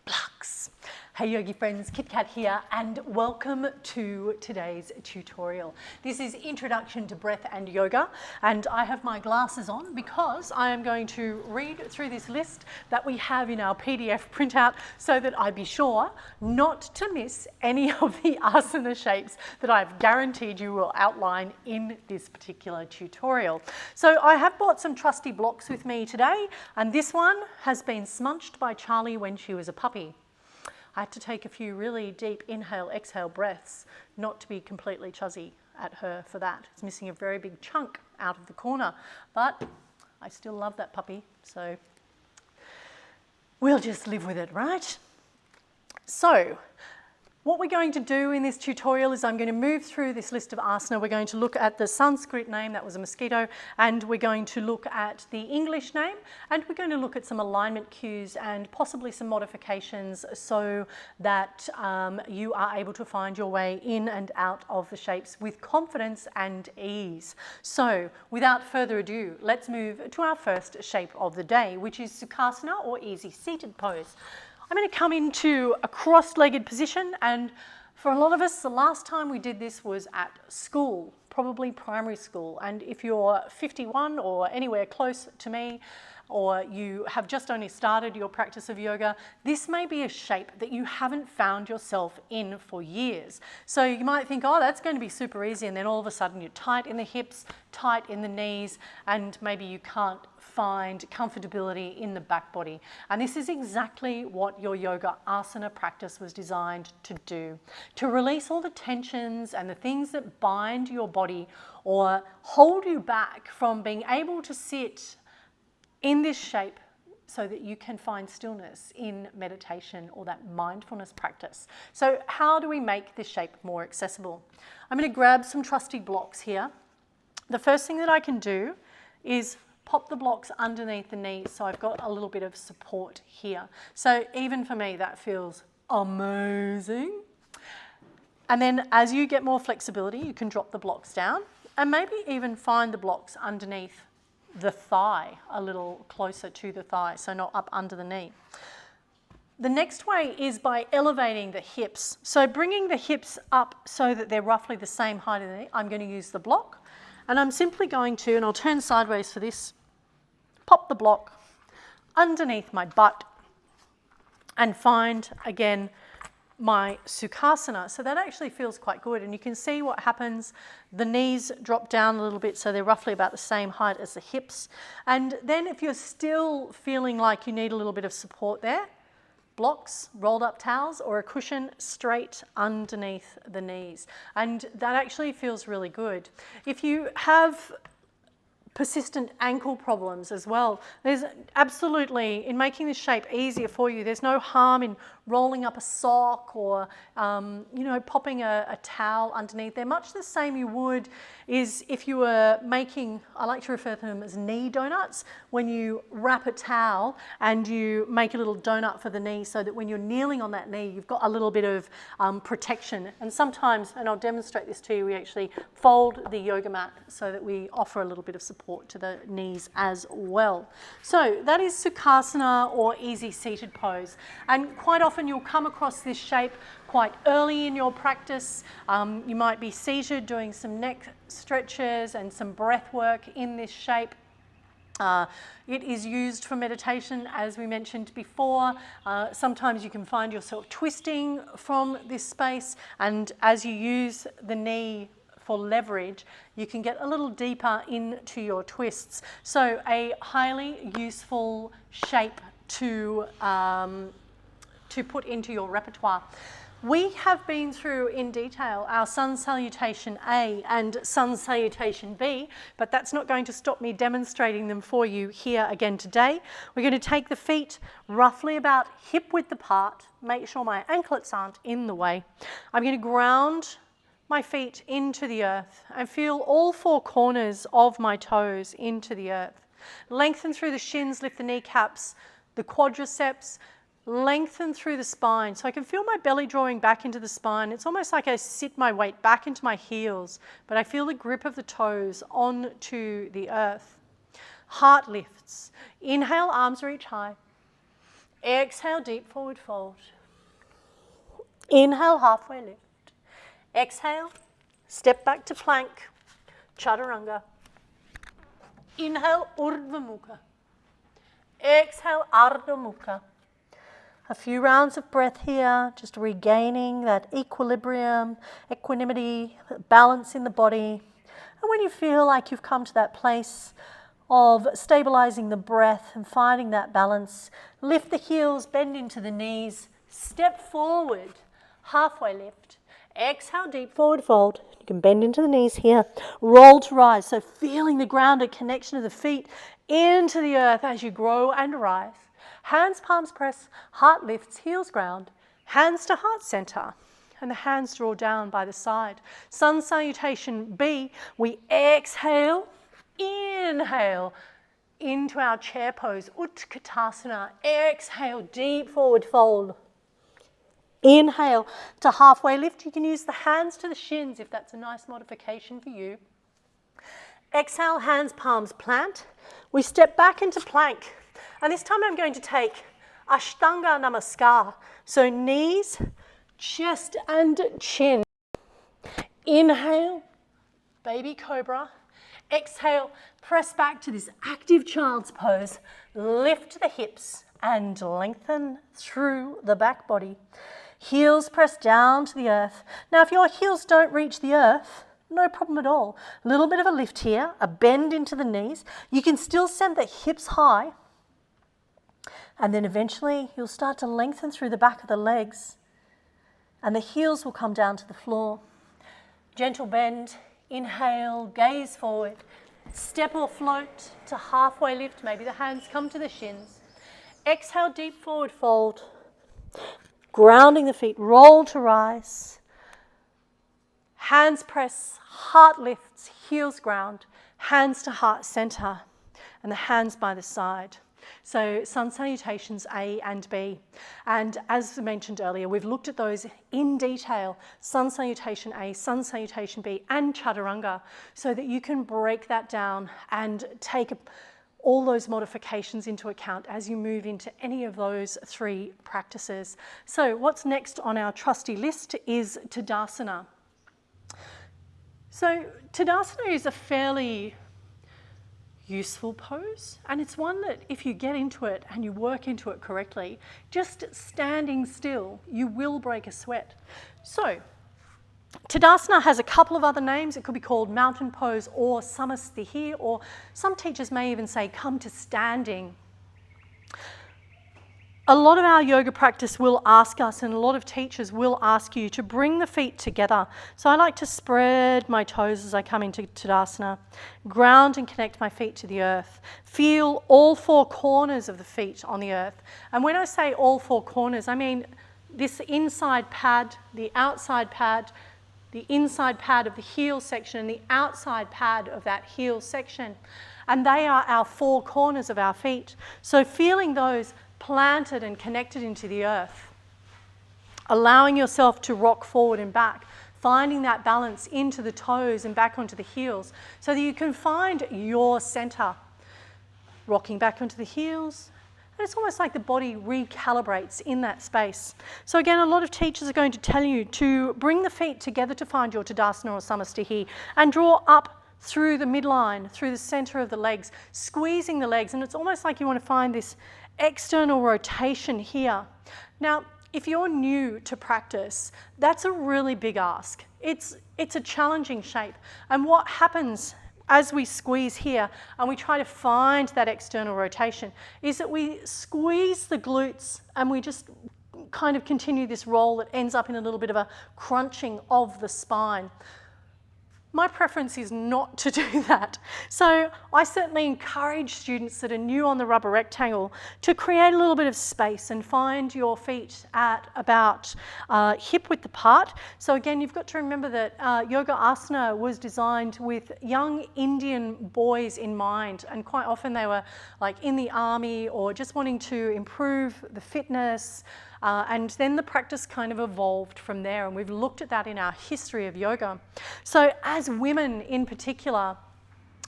Blocks. Hey yogi friends, Kit Kat here and welcome to today's tutorial. This is Introduction to Breath and Yoga, and I have my glasses on because I am going to read through this list that we have in our PDF printout so that I be sure not to miss any of the asana shapes that I've guaranteed you will outline in this particular tutorial. So I have brought some trusty blocks with me today, and this one has been smudged by Charlie when she was a puppy. I had to take a few really deep inhale, exhale breaths not to be completely chuzzy at her for that. It's missing a very big chunk out of the corner, but I still love that puppy, so we'll just live with it, right? So, what we're going to do in this tutorial is I'm going to move through this list of asana. We're going to look at the Sanskrit name, that was a mosquito, and we're going to look at the English name, and we're going to look at some alignment cues and possibly some modifications so that you are able to find your way in and out of the shapes with confidence and ease. So, without further ado, let's move to our first shape of the day, which is Tsukasana, or easy seated pose. I'm going to come into a cross-legged position, and for a lot of us, the last time we did this was at school, probably primary school. And if you're 51 or anywhere close to me, or you have just only started your practice of yoga, this may be a shape that you haven't found yourself in for years. So you might think, oh, that's going to be super easy, and then all of a sudden you're tight in the hips, tight in the knees, and maybe you can't find comfortability in the back body. And this is exactly what your yoga asana practice was designed to do, to release all the tensions and the things that bind your body or hold you back from being able to sit in this shape so that you can find stillness in meditation or that mindfulness practice. So how do we make this shape more accessible? I'm going to grab some trusty blocks here. The first thing that I can do is pop the blocks underneath the knees so I've got a little bit of support here. So even for me, that feels amazing. And then as you get more flexibility, you can drop the blocks down and maybe even find the blocks underneath the thigh, a little closer to the thigh, so not up under the knee. The next way is by elevating the hips. So bringing the hips up so that they're roughly the same height as the knee. I'm going to use the block, and I'm simply going to, and I'll turn sideways for this, pop the block underneath my butt and find, again, my Tsukasana. So that actually feels quite good, and you can see what happens. The knees drop down a little bit so they're roughly about the same height as the hips. And then if you're still feeling like you need a little bit of support there, blocks, rolled up towels, or a cushion straight underneath the knees. And that actually feels really good. If you have persistent ankle problems as well, there's absolutely, in making this shape easier for you, there's no harm in rolling up a sock or popping a towel underneath. They're much the same you would is if you were making, I like to refer to them as knee donuts, when you wrap a towel and you make a little donut for the knee so that when you're kneeling on that knee, you've got a little bit of protection. And sometimes, and I'll demonstrate this to you, we actually fold the yoga mat so that we offer a little bit of support to the knees as well. So that is Tsukasana, or easy seated pose. And quite often you'll come across this shape quite early in your practice. You might be seated doing some neck stretches and some breath work in this shape. It is used for meditation, as we mentioned before. Sometimes you can find yourself twisting from this space, and as you use the knee for leverage, you can get a little deeper into your twists. So a highly useful shape to put into your repertoire. We have been through in detail our Sun Salutation A and Sun Salutation B, but that's not going to stop me demonstrating them for you here again today. We're going to take the feet roughly about hip width apart, make sure my anklets aren't in the way. I'm going to ground my feet into the earth and feel all four corners of my toes into the earth. Lengthen through the shins, lift the kneecaps, the quadriceps, Lengthen through the spine. So I can feel my belly drawing back into the spine. It's almost like I sit my weight back into my heels, but I feel the grip of the toes onto the earth. Heart lifts. Inhale, arms reach high. Exhale, deep forward fold. Inhale, halfway lift. Exhale, step back to plank, Chaturanga. Inhale, Urdhva Mukha. Exhale, Ardha Mukha. A few rounds of breath here, just regaining that equilibrium, equanimity, balance in the body. And when you feel like you've come to that place of stabilizing the breath and finding that balance, lift the heels, bend into the knees, step forward, halfway lift. Exhale, deep forward fold. You can bend into the knees here. Roll to rise, so feeling the grounded connection of the feet into the earth as you grow and rise. Hands, palms press, heart lifts, heels ground, hands to heart center, and the hands draw down by the side. Sun salutation B, we exhale, inhale into our chair pose, Uttanasana. Exhale, deep forward fold. Inhale to halfway lift. You can use the hands to the shins if that's a nice modification for you. Exhale, hands, palms plant. We step back into plank. And this time I'm going to take Ashtanga Namaskar. So knees, chest and chin. Inhale, baby cobra. Exhale, press back to this active child's pose. Lift the hips and lengthen through the back body. Heels press down to the earth. Now if your heels don't reach the earth, no problem at all. A little bit of a lift here, a bend into the knees. You can still send the hips high. And then eventually you'll start to lengthen through the back of the legs and the heels will come down to the floor. Gentle bend, inhale, gaze forward, step or float to halfway lift. Maybe the hands come to the shins. Exhale, deep forward fold. Grounding the feet, roll to rise. Hands press, heart lifts, heels ground, hands to heart center, and the hands by the side. So sun salutations A and B. And as mentioned earlier, we've looked at those in detail, sun salutation A, sun salutation B, and Chaturanga, so that you can break that down and take all those modifications into account as you move into any of those three practices. So what's next on our trusty list is Tadasana. So Tadasana is a fairly useful pose, and it's one that if you get into it and you work into it correctly, just standing still, you will break a sweat. So Tadasana has a couple of other names. It could be called mountain pose or samasthiti, or some teachers may even say come to standing. A lot of our yoga practice will ask us, and a lot of teachers will ask you to bring the feet together. So I like to spread my toes as I come into Tadasana, ground and connect my feet to the earth. Feel all four corners of the feet on the earth. And when I say all four corners, I mean this inside pad, the outside pad, the inside pad of the heel section, and the outside pad of that heel section. And they are our four corners of our feet. So feeling those planted and connected into the earth, allowing yourself to rock forward and back, finding that balance into the toes and back onto the heels so that you can find your center, rocking back onto the heels. And it's almost like the body recalibrates in that space. So again, a lot of teachers are going to tell you to bring the feet together to find your Tadasana or samasthiti and draw up through the midline, through the center of the legs, squeezing the legs. And it's almost like you want to find this external rotation here. Now, if you're new to practice, that's a really big ask. It's a challenging shape. And what happens as we squeeze here and we try to find that external rotation is that we squeeze the glutes and we just kind of continue this roll that ends up in a little bit of a crunching of the spine. my preference is not to do that. So I certainly encourage students that are new on the rubber rectangle to create a little bit of space and find your feet at about hip width apart. So again, you've got to remember that yoga asana was designed with young Indian boys in mind, and quite often they were like in the army or just wanting to improve the fitness. And then the practice kind of evolved from there, and we've looked at that in our history of yoga. So as women in particular,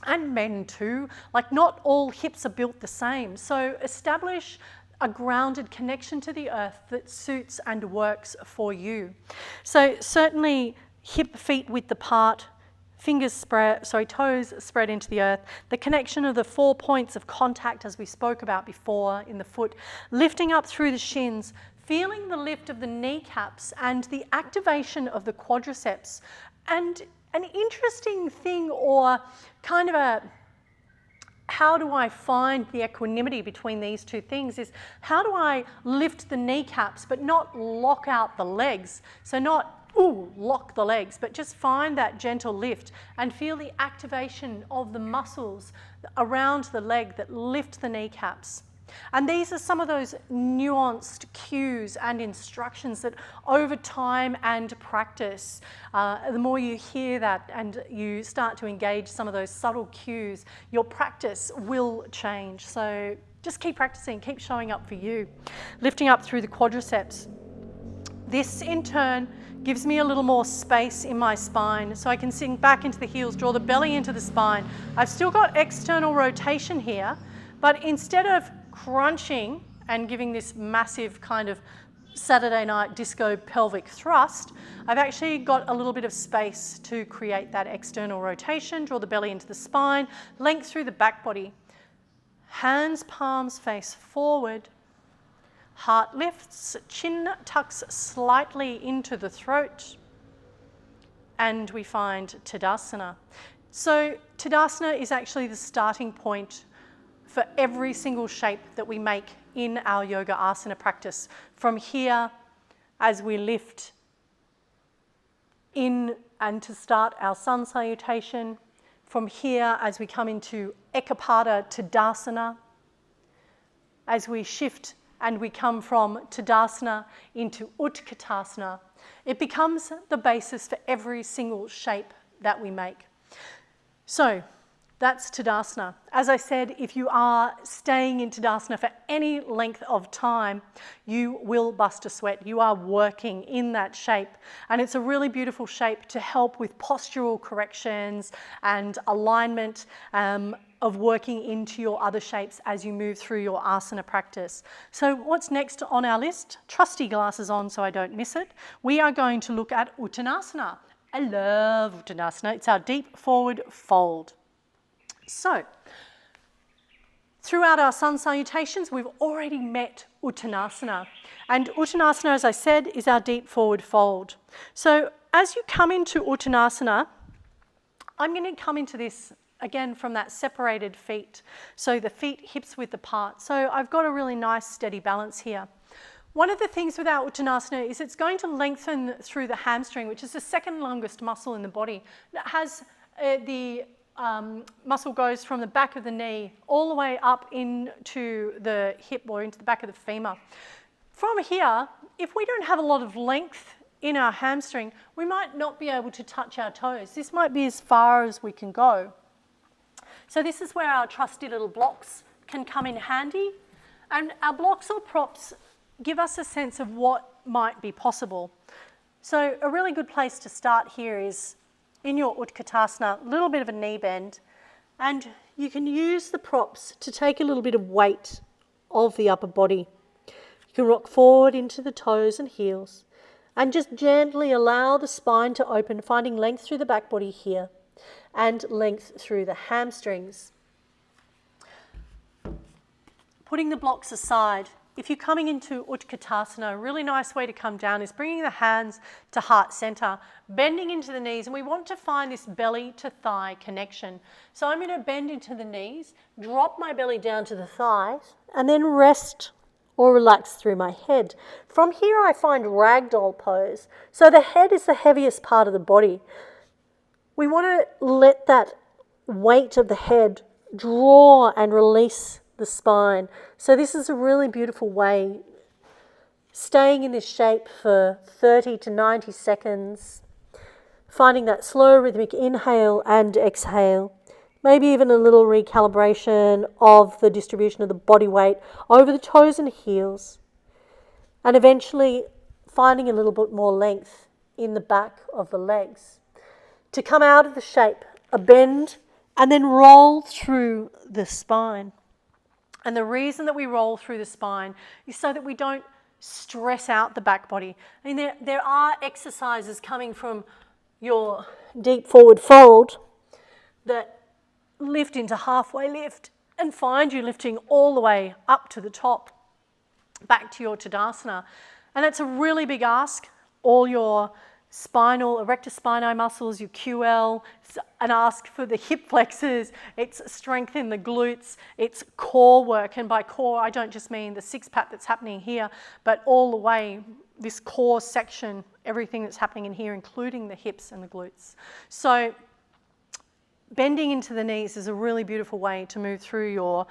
and men too, like not all hips are built the same. So establish a grounded connection to the earth that suits and works for you. So certainly hip feet width apart, toes spread into the earth, the connection of the 4 points of contact as we spoke about before in the foot, lifting up through the shins, feeling the lift of the kneecaps and the activation of the quadriceps. And an interesting thing, or kind of a how do I find the equanimity between these two things, is how do I lift the kneecaps but not lock out the legs? So not lock the legs, but just find that gentle lift and feel the activation of the muscles around the leg that lift the kneecaps. And these are some of those nuanced cues and instructions that over time and practice, the more you hear that and you start to engage some of those subtle cues, your practice will change. So just keep practicing, keep showing up for you. Lifting up through the quadriceps. This in turn gives me a little more space in my spine so I can sink back into the heels, draw the belly into the spine. I've still got external rotation here, but instead of crunching and giving this massive kind of Saturday night disco pelvic thrust, I've actually got a little bit of space to create that external rotation, draw the belly into the spine, length through the back body. Hands, palms face forward, heart lifts, chin tucks slightly into the throat, and we find Tadasana. So Tadasana is actually the starting point for every single shape that we make in our yoga asana practice. From here, as we lift in and to start our sun salutation, from here as we come into Ekapata Tadasana, as we shift and we come from Tadasana into Uttanasana, it becomes the basis for every single shape that we make. So that's Tadasana. As I said, if you are staying in Tadasana for any length of time, you will bust a sweat. You are working in that shape. And it's a really beautiful shape to help with postural corrections and alignment of working into your other shapes as you move through your asana practice. So what's next on our list? Trusty glasses on so I don't miss it. We are going to look at Uttanasana. I love Uttanasana. It's our deep forward fold. So, throughout our sun salutations, we've already met Uttanasana. And Uttanasana, as I said, is our deep forward fold. So, as you come into Uttanasana, I'm going to come into this again from that separated feet. So, the feet hips width apart. So, I've got a really nice steady balance here. One of the things with our Uttanasana is it's going to lengthen through the hamstring, which is the second longest muscle in the body. It has the muscle goes from the back of the knee all the way up into the hip or into the back of the femur. From here, if we don't have a lot of length in our hamstring, we might not be able to touch our toes. This might be as far as we can go. So this is where our trusty little blocks can come in handy. And our blocks or props give us a sense of what might be possible. So a really good place to start here is in your Utkatasana, a little bit of a knee bend, and you can use the props to take a little bit of weight of the upper body. You can rock forward into the toes and heels and just gently allow the spine to open, finding length through the back body here and length through the hamstrings. Putting the blocks aside, if you're coming into Utkatasana, a really nice way to come down is bringing the hands to heart center, bending into the knees, and we want to find this belly to thigh connection. So I'm going to bend into the knees, drop my belly down to the thighs, and then rest or relax through my head. From here I find Ragdoll Pose. So the head is the heaviest part of the body. we want to let that weight of the head draw and release the spine. So this is a really beautiful way, staying in this shape for 30 to 90 seconds, finding that slow rhythmic inhale and exhale, maybe even a little recalibration of the distribution of the body weight over the toes and heels, and eventually finding a little bit more length in the back of the legs. To come out of the shape, a bend, and then roll through the spine. And the reason that we roll through the spine is so that we don't stress out the back body. I mean, there are exercises coming from your deep forward fold that lift into halfway lift and find you lifting all the way up to the top, back to your Tadasana. And that's a really big ask. All your spinal, erector spinae muscles, your QL, it's an ask for the hip flexors, it's strengthen the glutes, it's core work. And by core, I don't just mean the six-pack that's happening here, but all the way, this core section, everything that's happening in here, including the hips and the glutes. So bending into the knees is a really beautiful way to move through your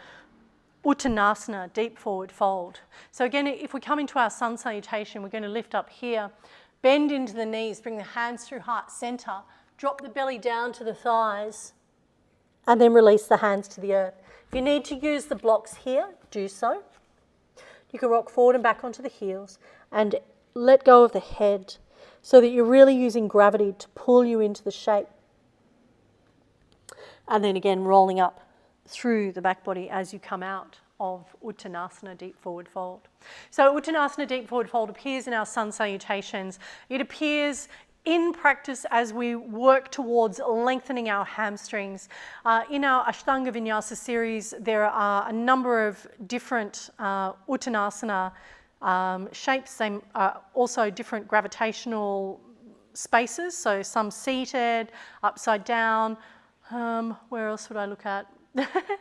Uttanasana, deep forward fold. So again, if we come into our sun salutation, we're going to lift up here, bend into the knees, bring the hands through heart center, drop the belly down to the thighs, and then release the hands to the earth. If you need to use the blocks here, do so. You can rock forward and back onto the heels and let go of the head so that you're really using gravity to pull you into the shape. And then again, rolling up through the back body as you come out of Uttanasana, deep forward fold. So Uttanasana, deep forward fold appears in our sun salutations. It appears in practice as we work towards lengthening our hamstrings. In our Ashtanga Vinyasa series, there are a number of different Uttanasana shapes. They are also different gravitational spaces, so some seated, upside down. Where else would I look at?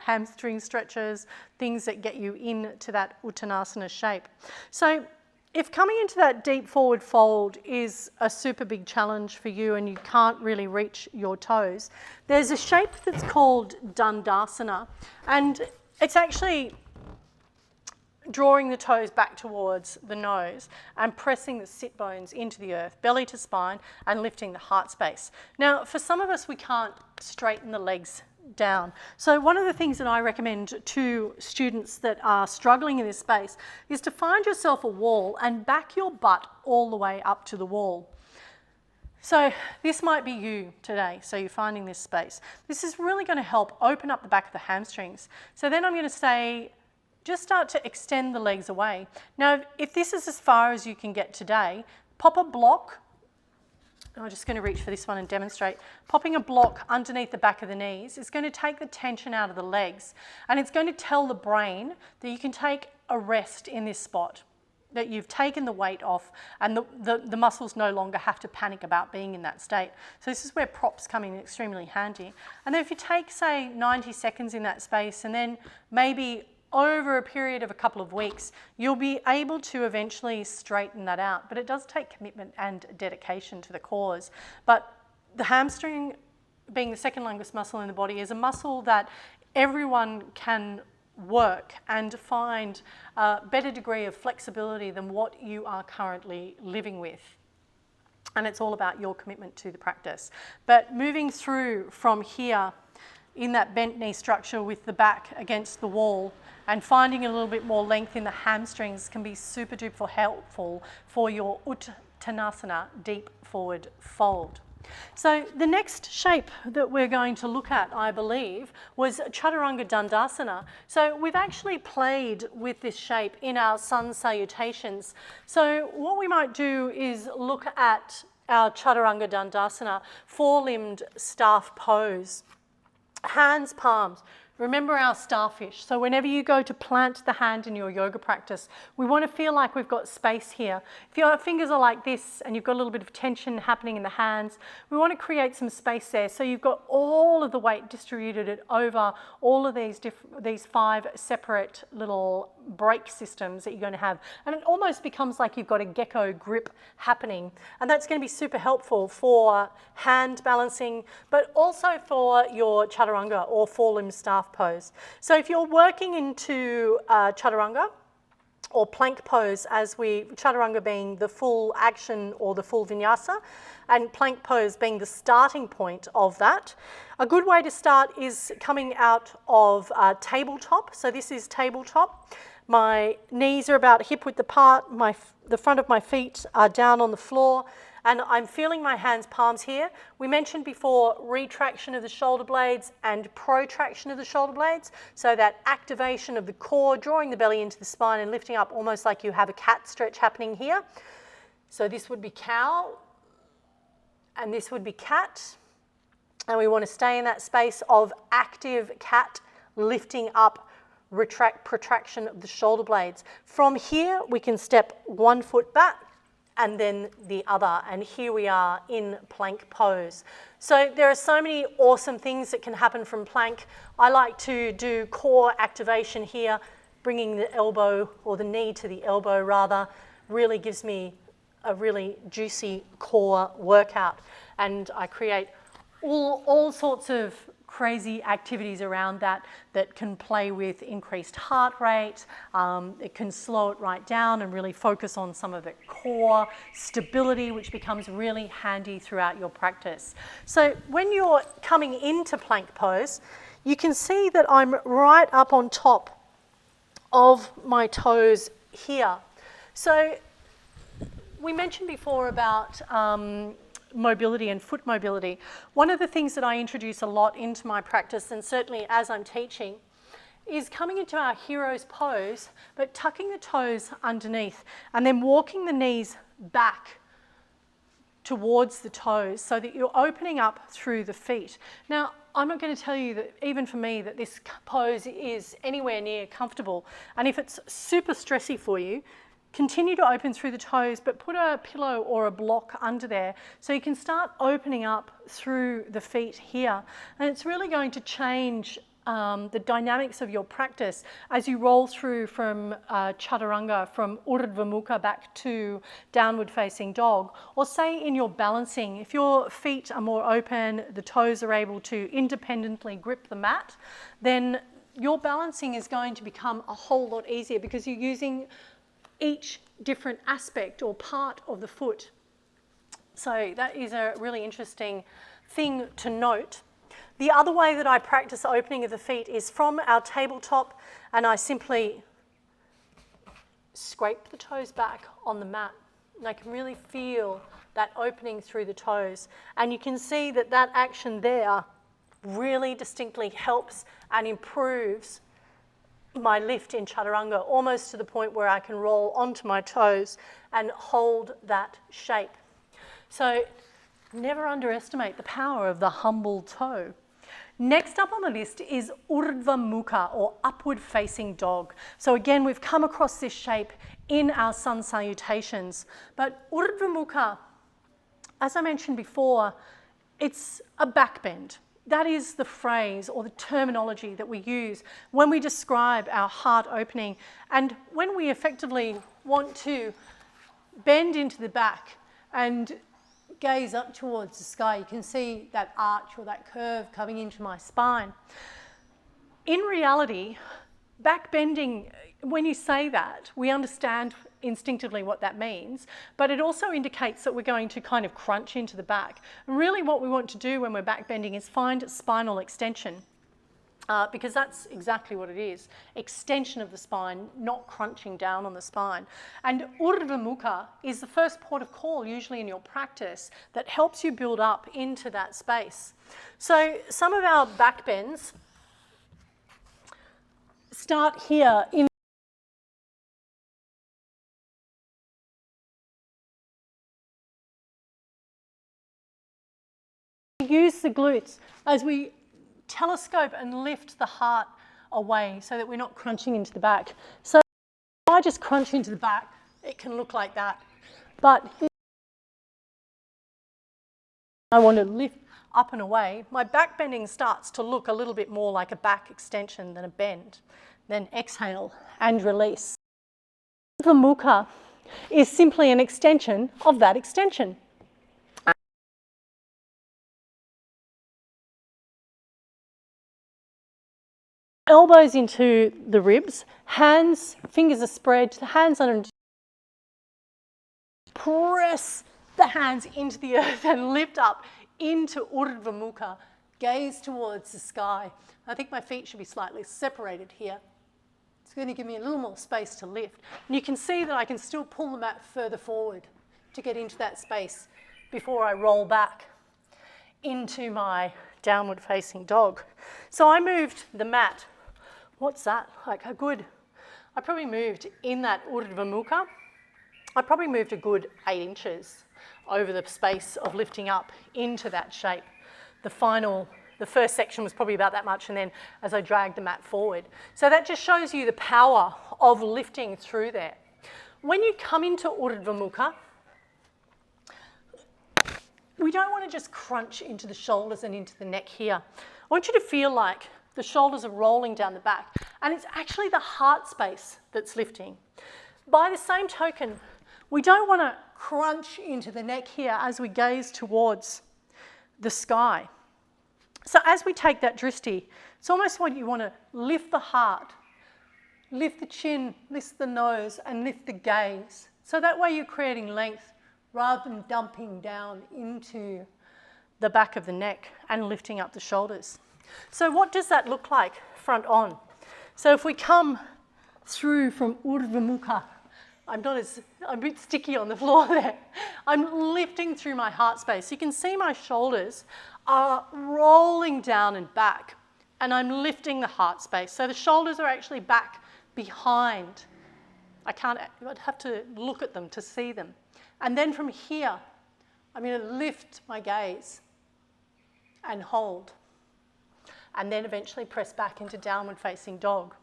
Hamstring stretches, things that get you into that Uttanasana shape. So if coming into that deep forward fold is a super big challenge for you and you can't really reach your toes, there's a shape that's called Dandasana, and it's actually drawing the toes back towards the nose and pressing the sit bones into the earth, belly to spine, and lifting the heart space. Now, for some of us, we can't straighten the legs down. So one of the things that I recommend to students that are struggling in this space is to find yourself a wall and back your butt all the way up to the wall. So this might be you today, so you're finding this space. This is really going to help open up the back of the hamstrings. So then I'm going to say, just start to extend the legs away. Now, if this is as far as you can get today, pop a block. I'm just going to reach for this one and demonstrate. Popping a block underneath the back of the knees is going to take the tension out of the legs, and it's going to tell the brain that you can take a rest in this spot, that you've taken the weight off and the muscles no longer have to panic about being in that state. So this is where props come in extremely handy. And then if you take, say, 90 seconds in that space and then maybe over a period of a couple of weeks, you'll be able to eventually straighten that out. But it does take commitment and dedication to the cause. But the hamstring, being the second longest muscle in the body, is a muscle that everyone can work and find a better degree of flexibility than what you are currently living with. And it's all about your commitment to the practice. But moving through from here in that bent knee structure with the back against the wall and finding a little bit more length in the hamstrings can be super duper helpful for your Uttanasana, deep forward fold. So the next shape that we're going to look at, I believe, was Chaturanga Dandasana. So we've actually played with this shape in our sun salutations. So what we might do is look at our Chaturanga Dandasana, four-limbed staff pose. Hands, palms, Remember our starfish. So whenever you go to plant the hand in your yoga practice, we want to feel like we've got space here. If your fingers are like this and you've got a little bit of tension happening in the hands, we want to create some space there. So you've got all of the weight distributed over all of these 5 separate little brake systems that you're going to have. And it almost becomes like you've got a gecko grip happening. And that's going to be super helpful for hand balancing, but also for your chaturanga or 4-limb staff pose. So if you're working into chaturanga or plank pose, chaturanga being the full action or the full vinyasa, and plank pose being the starting point of that, a good way to start is coming out of tabletop. So this is tabletop. My knees are about hip-width apart, the front of my feet are down on the floor, and I'm feeling my hands' palms here. We mentioned before retraction of the shoulder blades and protraction of the shoulder blades, so that activation of the core, drawing the belly into the spine and lifting up almost like you have a cat stretch happening here. So this would be cow, and this would be cat, and we want to stay in that space of active cat, lifting up, protraction of the shoulder blades. From here, we can step 1 foot back and then the other, and here we are in plank pose. So there are so many awesome things that can happen from plank. I like to do core activation here, bringing the elbow, or the knee to the elbow rather, really gives me a really juicy core workout, and I create all sorts of crazy activities around that can play with increased heart rate. It can slow it right down and really focus on some of the core stability, which becomes really handy throughout your practice. So when you're coming into plank pose, you can see that I'm right up on top of my toes here. So we mentioned before about mobility and foot mobility. One of the things that I introduce a lot into my practice, and certainly as I'm teaching, is coming into our hero's pose, but tucking the toes underneath and then walking the knees back towards the toes so that you're opening up through the feet. Now, I'm not going to tell you that, even for me, that this pose is anywhere near comfortable. And if it's super stressy for you, continue to open through the toes, but put a pillow or a block under there so you can start opening up through the feet here. And it's really going to change the dynamics of your practice as you roll through from chaturanga, from urdhva mukha back to downward facing dog. Or say in your balancing, if your feet are more open, the toes are able to independently grip the mat, then your balancing is going to become a whole lot easier because you're using each different aspect or part of the foot. So that is a really interesting thing to note. The other way that I practice opening of the feet is from our tabletop, and I simply scrape the toes back on the mat. And I can really feel that opening through the toes. And you can see that that action there really distinctly helps and improves my lift in chaturanga, almost to the point where I can roll onto my toes and hold that shape. So never underestimate the power of the humble toe. Next up on the list is urdhva mukha, or upward facing dog. So again, we've come across this shape in our sun salutations, but urdhva mukha, as I mentioned before, it's a back bend. That is the phrase or the terminology that we use when we describe our heart opening and when we effectively want to bend into the back and gaze up towards the sky. You can see that arch or that curve coming into my spine. In reality, back bending, when you say that, we understand instinctively what that means, but it also indicates that we're going to kind of crunch into the back. And really what we want to do when we're back bending is find spinal extension, because that's exactly what it is, extension of the spine, not crunching down on the spine. And urdhva mukha is the first port of call usually in your practice that helps you build up into that space. So some of our back bends start here in use the glutes as we telescope and lift the heart away so that we're not crunching into the back. So if I just crunch into the back, it can look like that. But if I want to lift up and away, my back bending starts to look a little bit more like a back extension than a bend. Then exhale and release. The mukha is simply an extension of that extension. Elbows into the ribs, hands, fingers are spread, the hands under. Press the hands into the earth and lift up into Urdhva Mukha. Gaze towards the sky. I think my feet should be slightly separated here. It's going to give me a little more space to lift. And you can see that I can still pull the mat further forward to get into that space before I roll back into my downward facing dog. So I moved the mat. What's that? Like a good, I probably moved in that Urdhva Mukha. I probably moved a good 8 inches over the space of lifting up into that shape. The first section was probably about that much, and then as I dragged the mat forward. So that just shows you the power of lifting through there. When you come into Urdhva Mukha, we don't want to just crunch into the shoulders and into the neck here. I want you to feel like the shoulders are rolling down the back, and it's actually the heart space that's lifting. By the same token, we don't want to crunch into the neck here as we gaze towards the sky. So as we take that drishti, it's almost like you want to lift the heart, lift the chin, lift the nose, and lift the gaze. So that way you're creating length rather than dumping down into the back of the neck and lifting up the shoulders. So what does that look like front on? So if we come through from Urdhva Mukha, I'm a bit sticky on the floor there. I'm lifting through my heart space. You can see my shoulders are rolling down and back, and I'm lifting the heart space. So the shoulders are actually back behind. I'd have to look at them to see them. And then from here, I'm going to lift my gaze and hold. And then eventually press back into downward facing dog.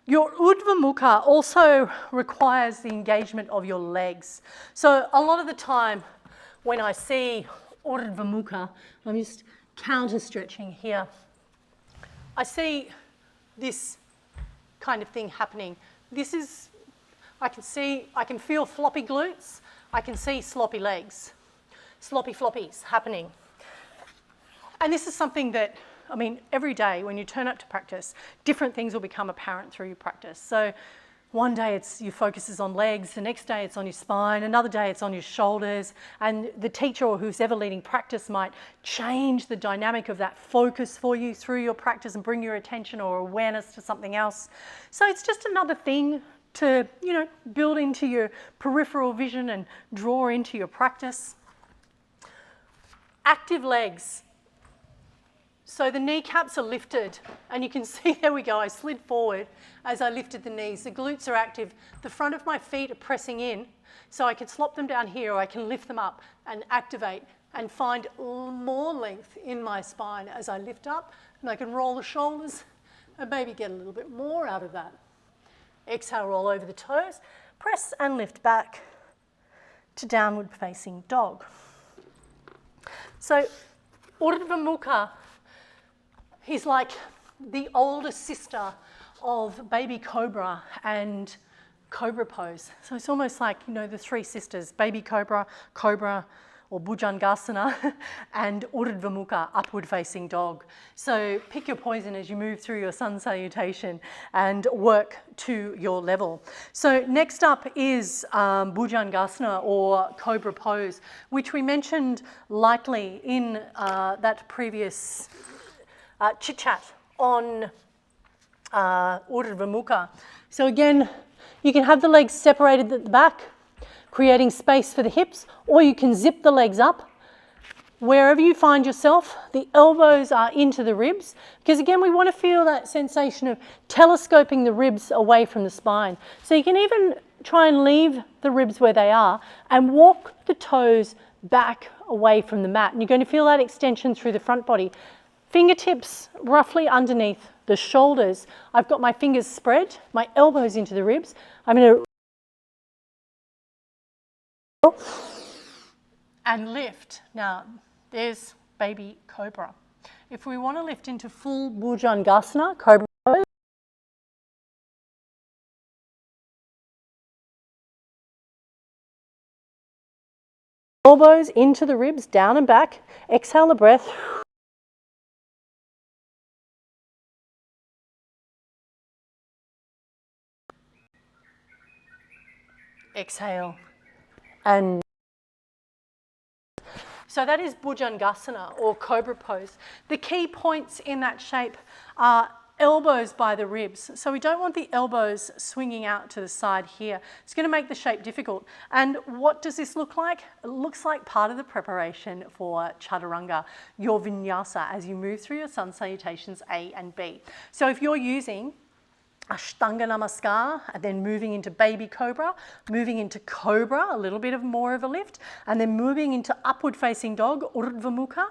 Your Urdhva Mukha also requires the engagement of your legs. So a lot of the time when I see Urdhva Mukha, I'm just counter stretching here. I see this kind of thing happening. I can feel floppy glutes. I can see sloppy legs, sloppy floppies happening. And this is something that, every day when you turn up to practice, different things will become apparent through your practice. So one day your focus is on legs, the next day it's on your spine, another day it's on your shoulders, and the teacher or who's ever leading practice might change the dynamic of that focus for you through your practice and bring your attention or awareness to something else. So it's just another thing to, build into your peripheral vision and draw into your practice. Active legs. So the kneecaps are lifted, and you can see, there we go, I slid forward as I lifted the knees. The glutes are active. The front of my feet are pressing in, so I can slop them down here, or I can lift them up and activate and find more length in my spine as I lift up, and I can roll the shoulders and maybe get a little bit more out of that. Exhale, roll over the toes, press and lift back to downward facing dog. So Urdhva Mukha, he's like the older sister of baby Cobra and Cobra Pose. So it's almost like, the 3 sisters, baby Cobra, Cobra, or Bhujangasana, and Urdhva Mukha, upward facing dog. So pick your poison as you move through your sun salutation and work to your level. So next up is Bhujangasana, or Cobra Pose, which we mentioned lightly in that previous chit chat on Urdhva Mukha. So again, you can have the legs separated at the back, creating space for the hips, or you can zip the legs up. Wherever you find yourself, the elbows are into the ribs, because again, we want to feel that sensation of telescoping the ribs away from the spine. So you can even try and leave the ribs where they are and walk the toes back away from the mat. And you're going to feel that extension through the front body. Fingertips roughly underneath the shoulders. I've got my fingers spread, my elbows into the ribs. I'm going to and lift. Now, there's baby Cobra. If we want to lift into full Bhujangasana, Cobra pose, elbows into the ribs, down and back. Exhale the breath. Exhale. And so that is Bhujangasana or Cobra pose. The key points in that shape are elbows by the ribs. So we don't want the elbows swinging out to the side here. It's going to make the shape difficult. And what does this look like? It looks like part of the preparation for Chaturanga, your vinyasa, as you move through your sun salutations A and B. So if you're using Ashtanga Namaskar, and then moving into baby cobra, moving into cobra, a little bit of more of a lift, and then moving into upward facing dog, Urdhva Mukha.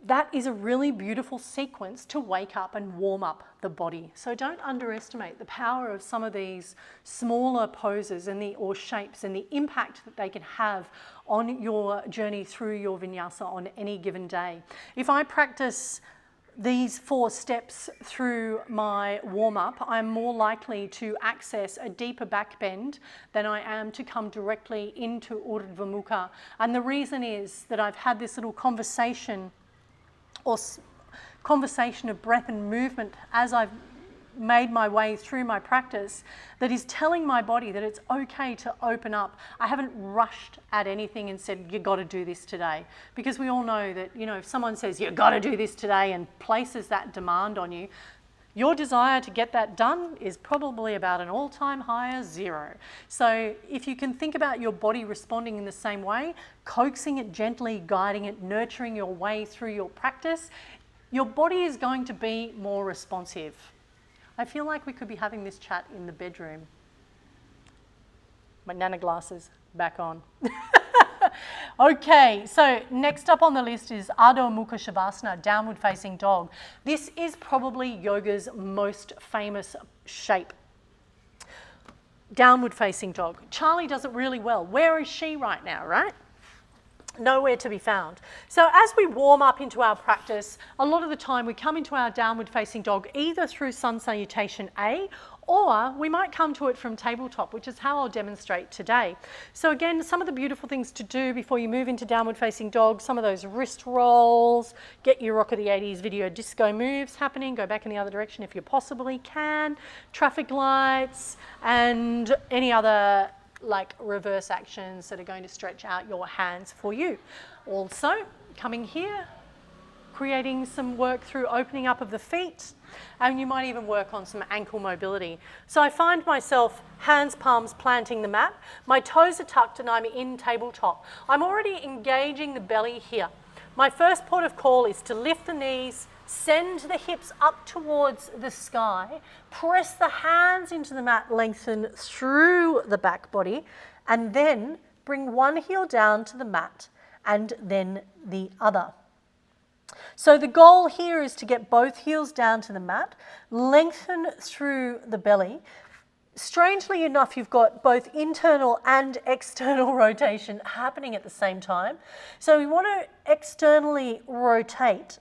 That is a really beautiful sequence to wake up and warm up the body. So don't underestimate the power of some of these smaller poses and or shapes and the impact that they can have on your journey through your vinyasa on any given day. If I practice these 4 steps through my warm-up, I'm more likely to access a deeper back bend than I am to come directly into Urdhva Mukha. And the reason is that I've had this little conversation of breath and movement as I've made my way through my practice that is telling my body that it's okay to open up. I haven't rushed at anything and said, you got to do this today. Because we all know that, you know, if someone says, you got to do this today and places that demand on you, your desire to get that done is probably about an all-time high of 0. So if you can think about your body responding in the same way, coaxing it gently, guiding it, nurturing your way through your practice, your body is going to be more responsive. I feel like we could be having this chat in the bedroom. My nana glasses back on. Okay, so next up on the list is Adho Mukha Shavasana, downward facing dog. This is probably yoga's most famous shape. Downward facing dog. Charlie does it really well. Where is she right now, right? Nowhere to be found. So as we warm up into our practice, a lot of the time we come into our downward facing dog either through sun salutation A, or we might come to it from tabletop, which is how I'll demonstrate today. So again, some of the beautiful things to do before you move into downward facing dog, some of those wrist rolls, get your Rock of the 80s video disco moves happening, go back in the other direction if you possibly can, traffic lights, and any other like reverse actions that are going to stretch out your hands for you. Also, coming here, creating some work through opening up of the feet, and you might even work on some ankle mobility. So I find myself hands, palms planting the mat, my toes are tucked and I'm in tabletop. I'm already engaging the belly here. My first port of call is to lift the knees, send the hips up towards the sky, press the hands into the mat, lengthen through the back body, and then bring one heel down to the mat and then the other. So the goal here is to get both heels down to the mat, lengthen through the belly. Strangely enough, you've got both internal and external rotation happening at the same time. So we want to externally rotate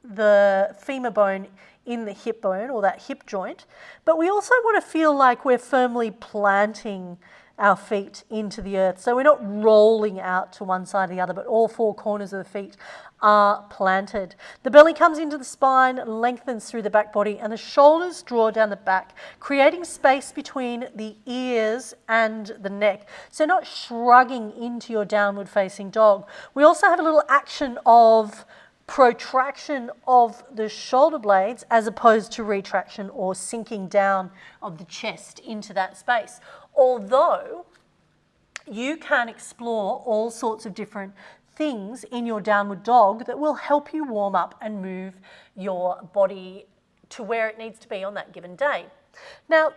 the femur bone in the hip bone or that hip joint, but we also want to feel like we're firmly planting our feet into the earth. So we're not rolling out to one side or the other, but all 4 corners of the feet are planted. The belly comes into the spine, lengthens through the back body, and the shoulders draw down the back, creating space between the ears and the neck. So not shrugging into your downward facing dog. We also have a little action of protraction of the shoulder blades as opposed to retraction or sinking down of the chest into that space. Although you can explore all sorts of different things in your downward dog that will help you warm up and move your body to where it needs to be on that given day. Now,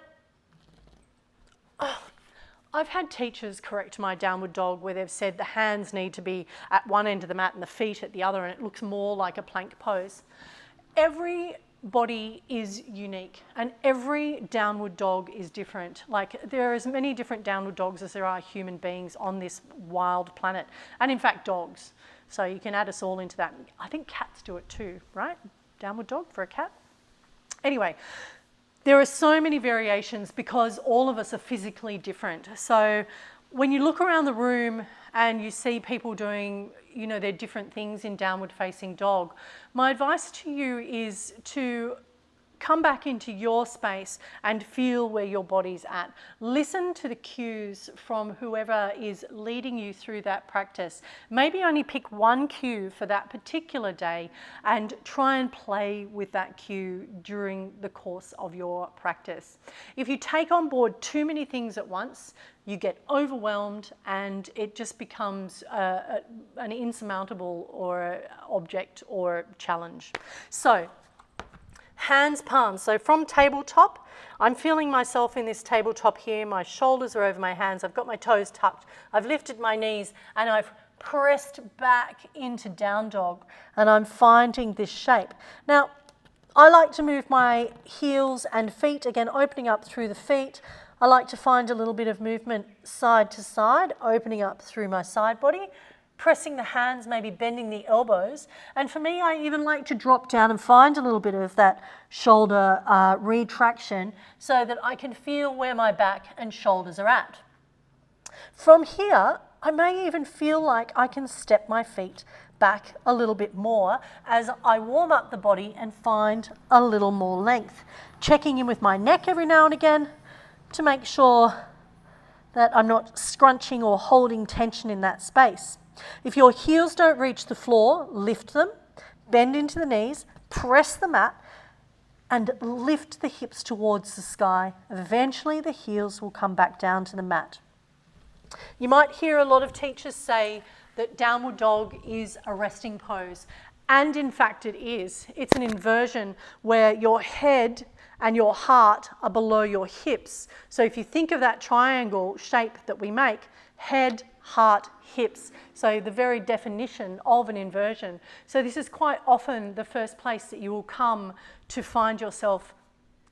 I've had teachers correct my downward dog where they've said the hands need to be at one end of the mat and the feet at the other, and it looks more like a plank pose. Everybody is unique and every downward dog is different. Like there are as many different downward dogs as there are human beings on this wild planet, and in fact dogs. So you can add us all into that. I think cats do it too, right? Downward dog for a cat. Anyway, there are so many variations because all of us are physically different. So when you look around the room and you see people doing, you know, their different things in downward facing dog, my advice to you is to come back into your space and feel where your body's at. Listen to the cues from whoever is leading you through that practice. Maybe only pick one cue for that particular day and try and play with that cue during the course of your practice. If you take on board too many things at once, you get overwhelmed and it just becomes an insurmountable or object or challenge. So, hands, palms. So from tabletop, I'm feeling myself in this tabletop here. My shoulders are over my hands. I've got my toes tucked. I've lifted my knees and I've pressed back into down dog and I'm finding this shape. Now, I like to move my heels and feet, again, opening up through the feet. I like to find a little bit of movement side to side, opening up through my side body, pressing the hands, maybe bending the elbows. And for me, I even like to drop down and find a little bit of that shoulder retraction so that I can feel where my back and shoulders are at. From here, I may even feel like I can step my feet back a little bit more as I warm up the body and find a little more length. Checking in with my neck every now and again to make sure that I'm not scrunching or holding tension in that space. If your heels don't reach the floor, lift them, bend into the knees, press the mat, and lift the hips towards the sky. Eventually the heels will come back down to the mat. You might hear a lot of teachers say that downward dog is a resting pose, and in fact it is. It's an inversion where your head and your heart are below your hips. So if you think of that triangle shape that we make, head, heart, hips. So the very definition of an inversion. So this is quite often the first place that you will come to find yourself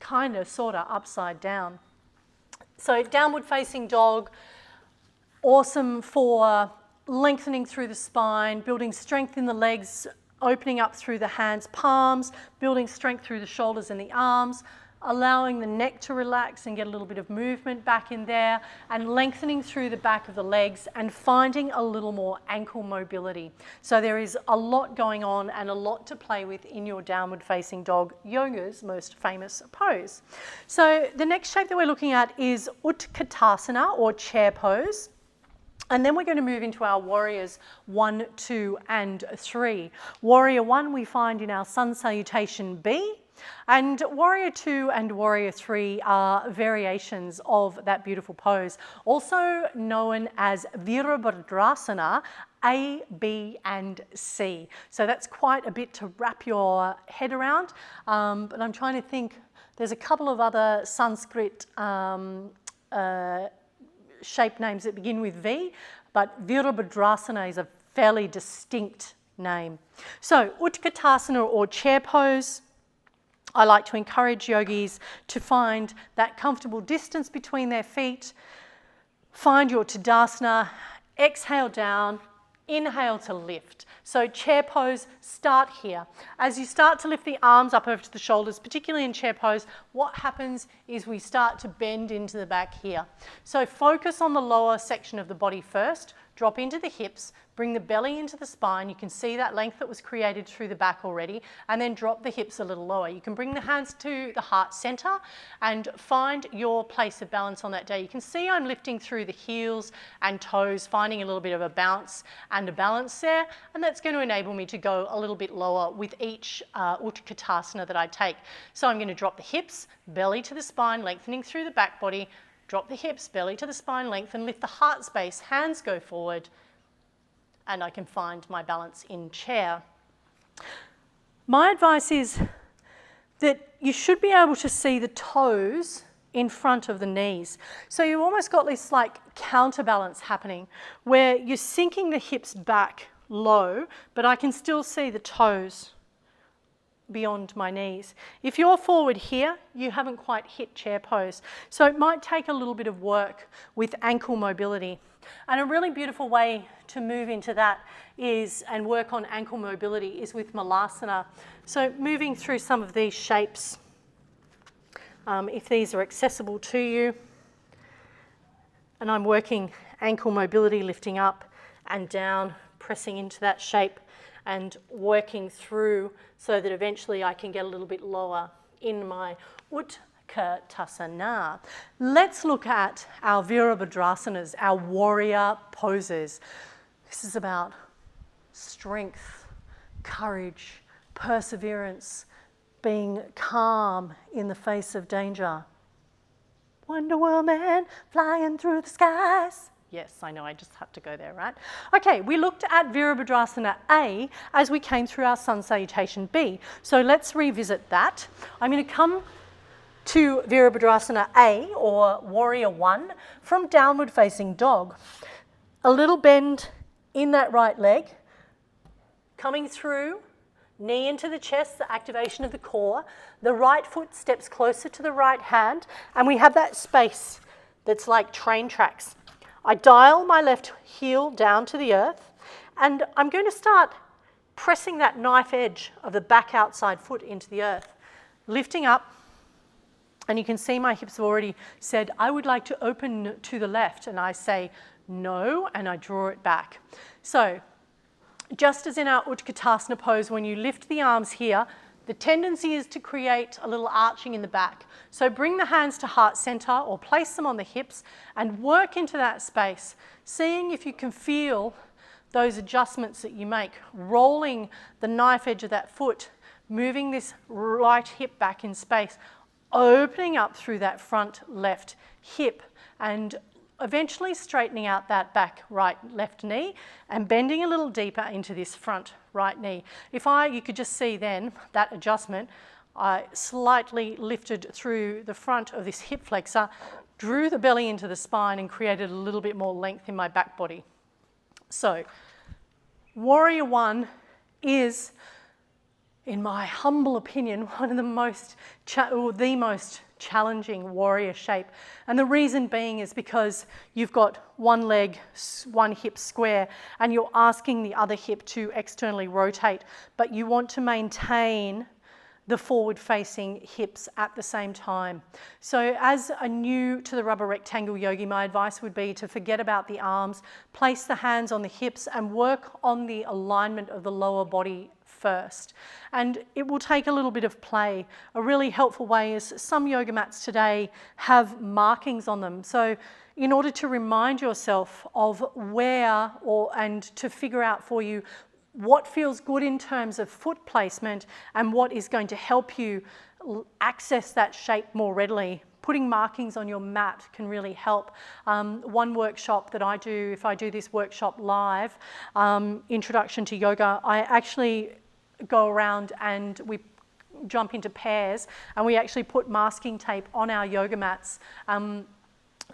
kind of, sort of upside down. So downward facing dog, awesome for lengthening through the spine, building strength in the legs, opening up through the hands, palms, building strength through the shoulders and the arms, allowing the neck to relax and get a little bit of movement back in there, and lengthening through the back of the legs and finding a little more ankle mobility. So there is a lot going on and a lot to play with in your downward facing dog, yoga's most famous pose. So the next shape that we're looking at is Uttanasana or chair pose. And then we're going to move into our warriors 1, 2, and 3. Warrior 1 we find in our sun salutation B, and warrior 2 and warrior 3 are variations of that beautiful pose, also known as Veerabhadrasana A, B, and C. So that's quite a bit to wrap your head around, but I'm trying to think, there's a couple of other Sanskrit shape names that begin with V, but Veerabhadrasana is a fairly distinct name. So Uttanasana or chair pose, I like to encourage yogis to find that comfortable distance between their feet, find your Tadasana, exhale down, inhale to lift. So chair pose, start here. As you start to lift the arms up over to the shoulders, particularly in chair pose, what happens is we start to bend into the back here. So focus on the lower section of the body first, drop into the hips, bring the belly into the spine. You can see that length that was created through the back already, and then drop the hips a little lower. You can bring the hands to the heart center and find your place of balance on that day. You can see I'm lifting through the heels and toes, finding a little bit of a bounce and a balance there, and that's going to enable me to go a little bit lower with each Uttanasana that I take. So I'm going to drop the hips, belly to the spine, lengthening through the back body, drop the hips, belly to the spine, lengthen, lift the heart space, hands go forward, and I can find my balance in chair. My advice is that you should be able to see the toes in front of the knees. So you've almost got this like counterbalance happening where you're sinking the hips back low, but I can still see the toes beyond my knees. If you're forward here, you haven't quite hit chair pose. So it might take a little bit of work with ankle mobility. And a really beautiful way to move into that is, and work on ankle mobility, is with malasana. So moving through some of these shapes, if these are accessible to you. And I'm working ankle mobility, lifting up and down, pressing into that shape and working through so that eventually I can get a little bit lower in my Uttanasana. Let's look at our Veerabhadrasanas, our warrior poses. This is about strength, courage, perseverance, being calm in the face of danger. Wonder Woman flying through the skies. Yes, I know, I just had to go there, right? Okay, we looked at Veerabhadrasana A as we came through our Sun Salutation B. So let's revisit that. I'm going to come to Veerabhadrasana A, or Warrior 1, from Downward Facing Dog. A little bend in that right leg, coming through, knee into the chest, the activation of the core. The right foot steps closer to the right hand, and we have that space that's like train tracks. I dial my left heel down to the earth, and I'm going to start pressing that knife edge of the back outside foot into the earth, lifting up, and you can see my hips have already said, I would like to open to the left, and I say no, and I draw it back. So just as in our Uttanasana pose, when you lift the arms here, the tendency is to create a little arching in the back. So bring the hands to heart center or place them on the hips and work into that space, seeing if you can feel those adjustments that you make, rolling the knife edge of that foot, moving this right hip back in space, opening up through that front left hip, and eventually straightening out that back right left knee and bending a little deeper into this front right knee. You could just see then that adjustment, I slightly lifted through the front of this hip flexor, drew the belly into the spine and created a little bit more length in my back body. So Warrior 1 is, in my humble opinion, one of the most challenging warrior shape. And the reason being is because you've got one leg, one hip square, and you're asking the other hip to externally rotate, but you want to maintain the forward-facing hips at the same time. So as a new to the rubber rectangle yogi, my advice would be to forget about the arms, place the hands on the hips and work on the alignment of the lower body first. And it will take a little bit of play. A really helpful way is some yoga mats today have markings on them. So in order to remind yourself of where and to figure out for you what feels good in terms of foot placement and what is going to help you access that shape more readily. Putting markings on your mat can really help. One workshop that I do, if I do this workshop live, Introduction to Yoga, I actually go around and we jump into pairs and we actually put masking tape on our yoga mats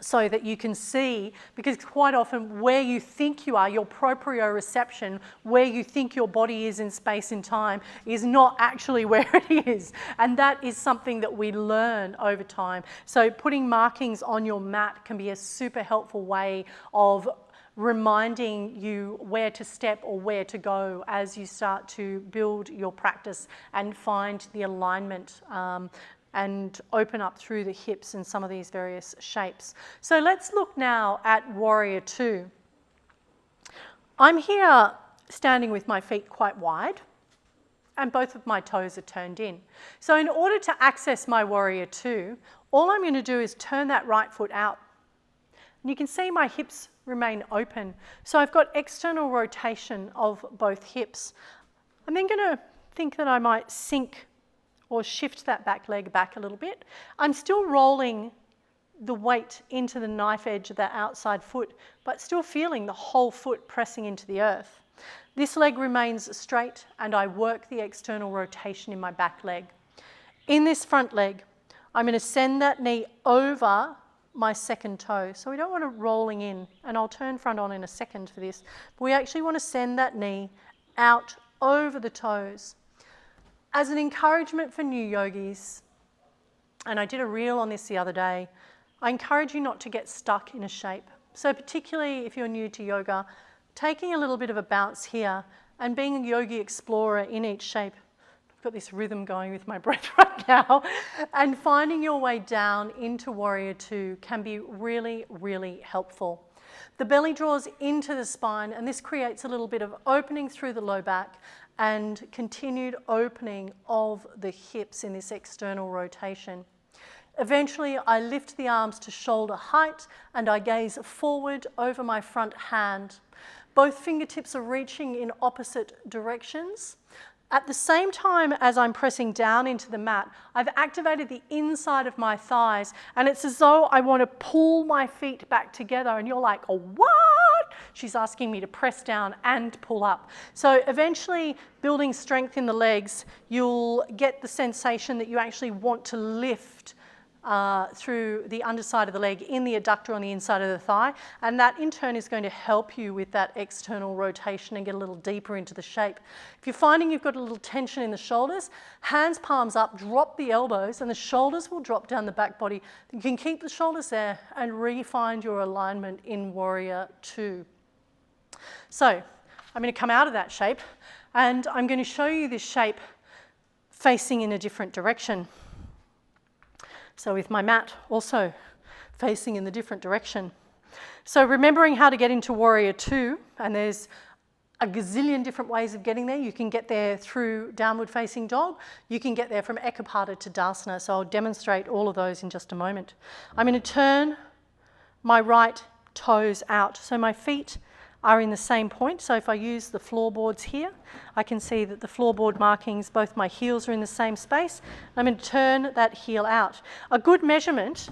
so that you can see, because quite often where you think you are, your proprioception, where you think your body is in space and time, is not actually where it is. And that is something that we learn over time. So putting markings on your mat can be a super helpful way of reminding you where to step or where to go as you start to build your practice and find the alignment and open up through the hips in some of these various shapes. So let's look now at Warrior 2. I'm here standing with my feet quite wide and both of my toes are turned in. So in order to access my Warrior 2, all I'm going to do is turn that right foot out. And you can see my hips remain open. So I've got external rotation of both hips. I'm then going to think that I might sink or shift that back leg back a little bit. I'm still rolling the weight into the knife edge of that outside foot, but still feeling the whole foot pressing into the earth. This leg remains straight and I work the external rotation in my back leg. In this front leg, I'm going to send that knee over my second toe. So we don't want it rolling in, and I'll turn front on in a second for this. But we actually want to send that knee out over the toes. As an encouragement for new yogis, and I did a reel on this the other day, I encourage you not to get stuck in a shape. So particularly if you're new to yoga, taking a little bit of a bounce here and being a yogi explorer in each shape. I've got this rhythm going with my breath right now. And finding your way down into Warrior Two can be really, really helpful. The belly draws into the spine, and this creates a little bit of opening through the low back and continued opening of the hips in this external rotation. Eventually, I lift the arms to shoulder height and I gaze forward over my front hand. Both fingertips are reaching in opposite directions. At the same time as I'm pressing down into the mat, I've activated the inside of my thighs, and it's as though I want to pull my feet back together, and you're like, oh, what? She's asking me to press down and pull up. So eventually, building strength in the legs, you'll get the sensation that you actually want to lift through the underside of the leg in the adductor on the inside of the thigh, and that in turn is going to help you with that external rotation and get a little deeper into the shape. If you're finding you've got a little tension in the shoulders, hands palms up, drop the elbows, and the shoulders will drop down the back body. You can keep the shoulders there and re-find your alignment in Warrior Two. So I'm going to come out of that shape and I'm going to show you this shape facing in a different direction. So with my mat also facing in the different direction. So remembering how to get into Warrior Two, and there's a gazillion different ways of getting there. You can get there through downward facing dog. You can get there from Ekapata Tadasana. So I'll demonstrate all of those in just a moment. I'm going to turn my right toes out. So my feet are in the same point. So if I use the floorboards here, I can see that the floorboard markings, both my heels are in the same space. I'm going to turn that heel out. A good measurement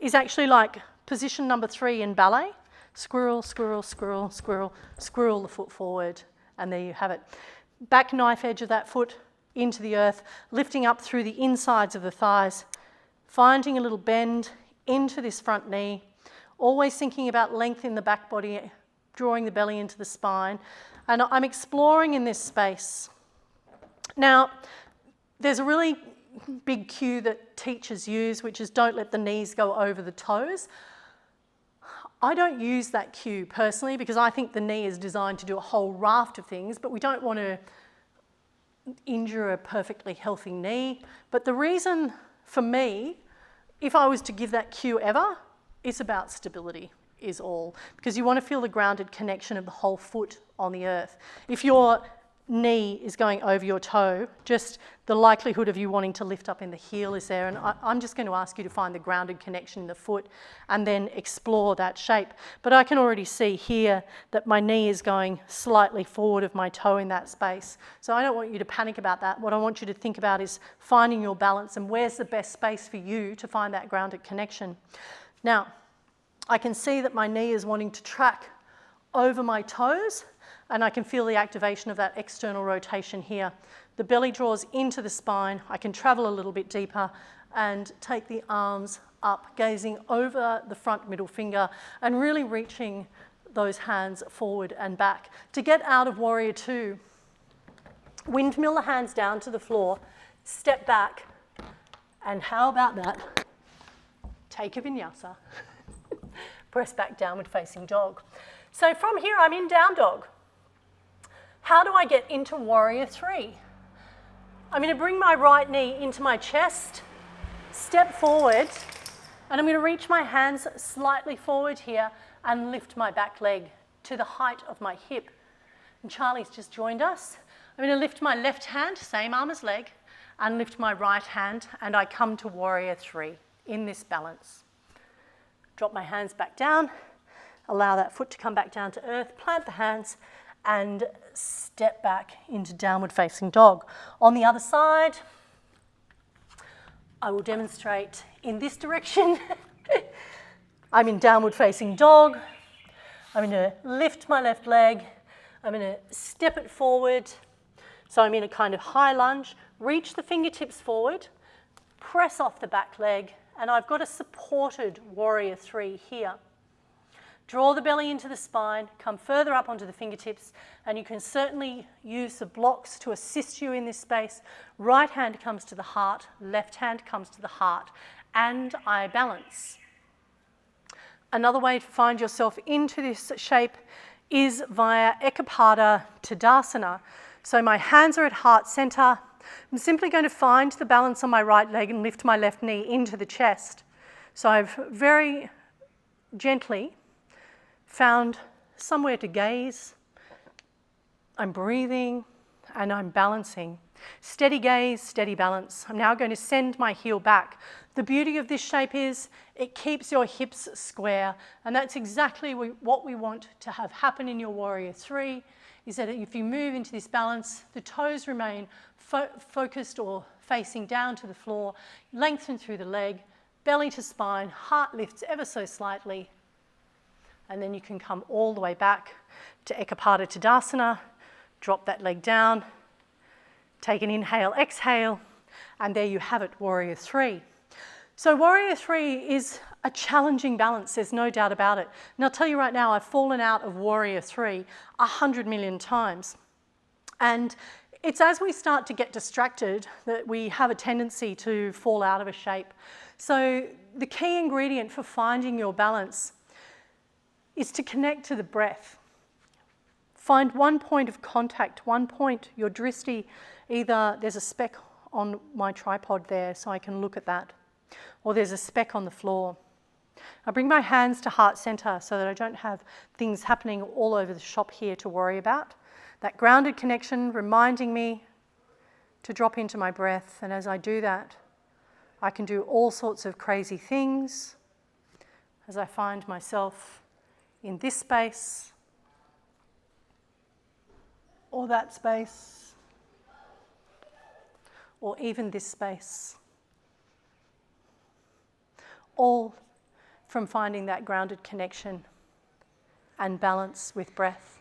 is actually like position number 3 in ballet. Squirrel, squirrel, squirrel, squirrel, squirrel the foot forward, and there you have it. Back knife edge of that foot into the earth, lifting up through the insides of the thighs, finding a little bend into this front knee, always thinking about length in the back body, drawing the belly into the spine. And I'm exploring in this space. Now, there's a really big cue that teachers use, which is don't let the knees go over the toes. I don't use that cue personally because I think the knee is designed to do a whole raft of things, but we don't want to injure a perfectly healthy knee. But the reason for me, if I was to give that cue ever, it's about stability is all, because you want to feel the grounded connection of the whole foot on the earth. If your knee is going over your toe, just the likelihood of you wanting to lift up in the heel is there, and I'm just going to ask you to find the grounded connection in the foot and then explore that shape. But I can already see here that my knee is going slightly forward of my toe in that space. So I don't want you to panic about that. What I want you to think about is finding your balance and where's the best space for you to find that grounded connection. Now, I can see that my knee is wanting to track over my toes, and I can feel the activation of that external rotation here. The belly draws into the spine. I can travel a little bit deeper and take the arms up, gazing over the front middle finger and really reaching those hands forward and back. To get out of Warrior Two, windmill the hands down to the floor, step back, and how about that? Take a vinyasa. Press back downward facing dog. So from here, I'm in down dog. How do I get into Warrior Three? I'm going to bring my right knee into my chest, step forward, and I'm going to reach my hands slightly forward here and lift my back leg to the height of my hip. And Charlie's just joined us. I'm going to lift my left hand, same arm as leg, and lift my right hand, and I come to Warrior Three in this balance. Drop my hands back down, allow that foot to come back down to earth, plant the hands, and step back into downward facing dog. On the other side, I will demonstrate in this direction. I'm in downward facing dog. I'm going to lift my left leg. I'm going to step it forward. So I'm in a kind of high lunge. Reach the fingertips forward, press off the back leg, and I've got a supported Warrior Three here. Draw the belly into the spine, come further up onto the fingertips, and you can certainly use the blocks to assist you in this space. Right hand comes to the heart, left hand comes to the heart, and I balance. Another way to find yourself into this shape is via Ekapata Tadasana. So my hands are at heart center. I'm simply going to find the balance on my right leg and lift my left knee into the chest. So I've very gently found somewhere to gaze. I'm breathing and I'm balancing. Steady gaze, steady balance. I'm now going to send my heel back. The beauty of this shape is it keeps your hips square, and that's exactly what we want to have happen in your Warrior 3, is that if you move into this balance, the toes remain focused or facing down to the floor, lengthen through the leg, belly to spine, heart lifts ever so slightly, and then you can come all the way back to Ekapata Tadasana, drop that leg down, take an inhale, exhale, and there you have it, Warrior 3. So Warrior 3 is a challenging balance, there's no doubt about it. And I'll tell you right now, I've fallen out of Warrior 3 100 million times. And it's as we start to get distracted that we have a tendency to fall out of a shape. So the key ingredient for finding your balance is to connect to the breath. Find one point of contact, one point, your drishti, either there's a speck on my tripod there so I can look at that, or there's a speck on the floor. I bring my hands to heart center so that I don't have things happening all over the shop here to worry about. That grounded connection reminding me to drop into my breath, and as I do that, I can do all sorts of crazy things as I find myself in this space or that space or even this space. All from finding that grounded connection and balance with breath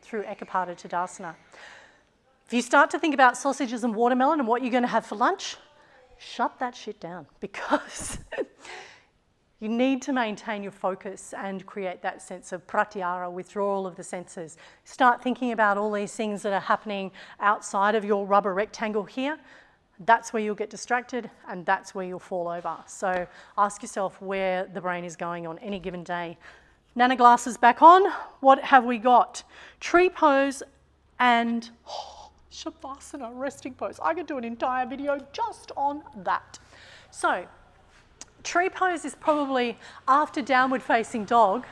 through Ekapata Tadasana. If you start to think about sausages and watermelon and what you're going to have for lunch, shut that shit down, because you need to maintain your focus and create that sense of pratyahara, withdrawal of the senses. Start thinking about all these things that are happening outside of your rubber rectangle here. That's where you'll get distracted, and that's where you'll fall over. So ask yourself where the brain is going on any given day. Nana glasses back on. What have we got? Tree pose and Shavasana, resting pose. I could do an entire video just on that. So tree pose is probably, after downward facing dog,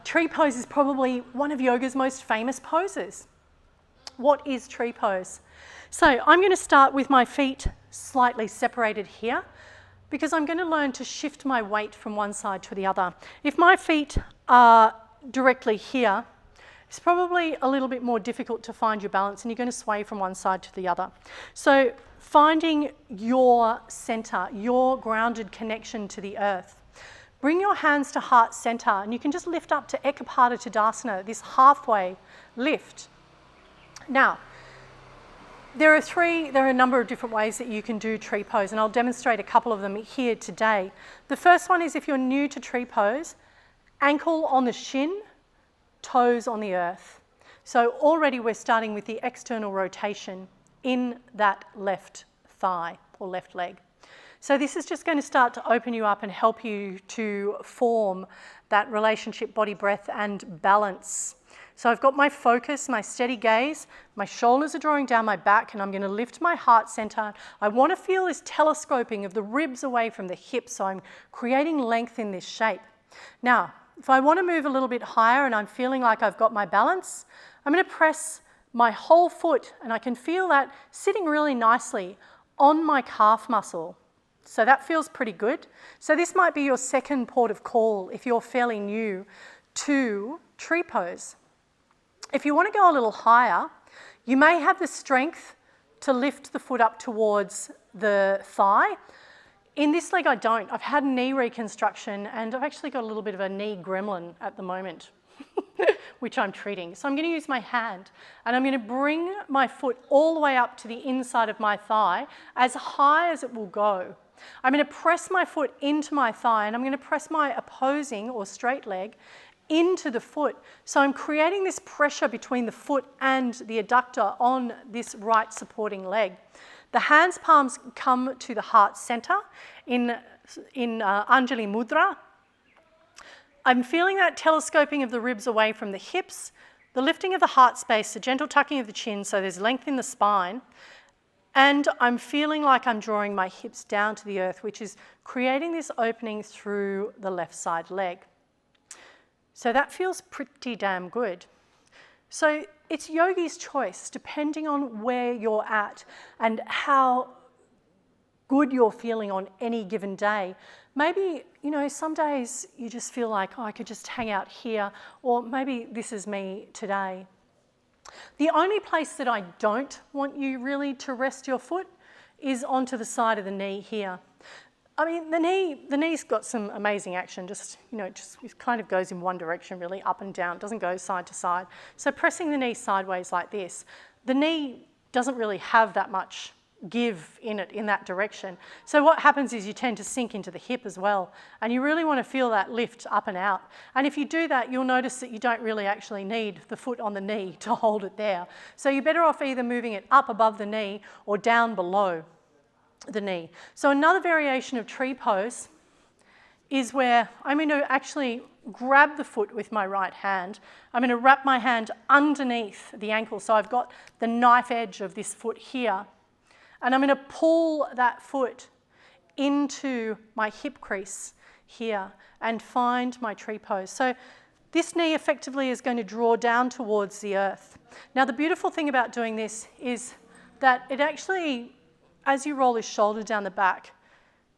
tree pose is probably one of yoga's most famous poses. What is tree pose? So I'm going to start with my feet slightly separated here, because I'm going to learn to shift my weight from one side to the other. If my feet are directly here, it's probably a little bit more difficult to find your balance, and you're going to sway from one side to the other. So finding your center, your grounded connection to the earth. Bring your hands to heart center, and you can just lift up to Ekapata Tadasana, this halfway lift. Now, there are a number of different ways that you can do tree pose, and I'll demonstrate a couple of them here today. The first one is, if you're new to tree pose, ankle on the shin, toes on the earth. So already we're starting with the external rotation in that left thigh or left leg. So this is just going to start to open you up and help you to form that relationship, body, breath, and balance. So I've got my focus, my steady gaze, my shoulders are drawing down my back, and I'm going to lift my heart center. I want to feel this telescoping of the ribs away from the hips, so I'm creating length in this shape. Now, if I want to move a little bit higher and I'm feeling like I've got my balance, I'm going to press my whole foot, and I can feel that sitting really nicely on my calf muscle. So that feels pretty good. So this might be your second port of call if you're fairly new to tree pose. If you want to go a little higher, you may have the strength to lift the foot up towards the thigh. In this leg, I don't. I've had knee reconstruction, and I've actually got a little bit of a knee gremlin at the moment, which I'm treating. So I'm going to use my hand, and I'm going to bring my foot all the way up to the inside of my thigh, as high as it will go. I'm going to press my foot into my thigh, and I'm going to press my opposing or straight leg into the foot. So I'm creating this pressure between the foot and the adductor on this right supporting leg. The hands palms come to the heart center in Anjali Mudra. I'm feeling that telescoping of the ribs away from the hips, the lifting of the heart space, the gentle tucking of the chin so there's length in the spine. And I'm feeling like I'm drawing my hips down to the earth, which is creating this opening through the left side leg. So that feels pretty damn good. So it's yogi's choice, depending on where you're at and how good you're feeling on any given day. Maybe, you know, some days you just feel like, oh, I could just hang out here, or maybe this is me today. The only place that I don't want you really to rest your foot is onto the side of the knee here. I mean, the knee's got some amazing action, just, you know, it kind of goes in one direction really, up and down, it doesn't go side to side. So pressing the knee sideways like this, the knee doesn't really have that much give in it in that direction. So what happens is you tend to sink into the hip as well, and you really want to feel that lift up and out. And if you do that, you'll notice that you don't really actually need the foot on the knee to hold it there. So you're better off either moving it up above the knee or down below the knee. So another variation of tree pose is where I'm going to actually grab the foot with my right hand. I'm going to wrap my hand underneath the ankle. So I've got the knife edge of this foot here. And I'm going to pull that foot into my hip crease here and find my tree pose. So this knee effectively is going to draw down towards the earth. Now the beautiful thing about doing this is that it actually, as you roll this shoulder down the back,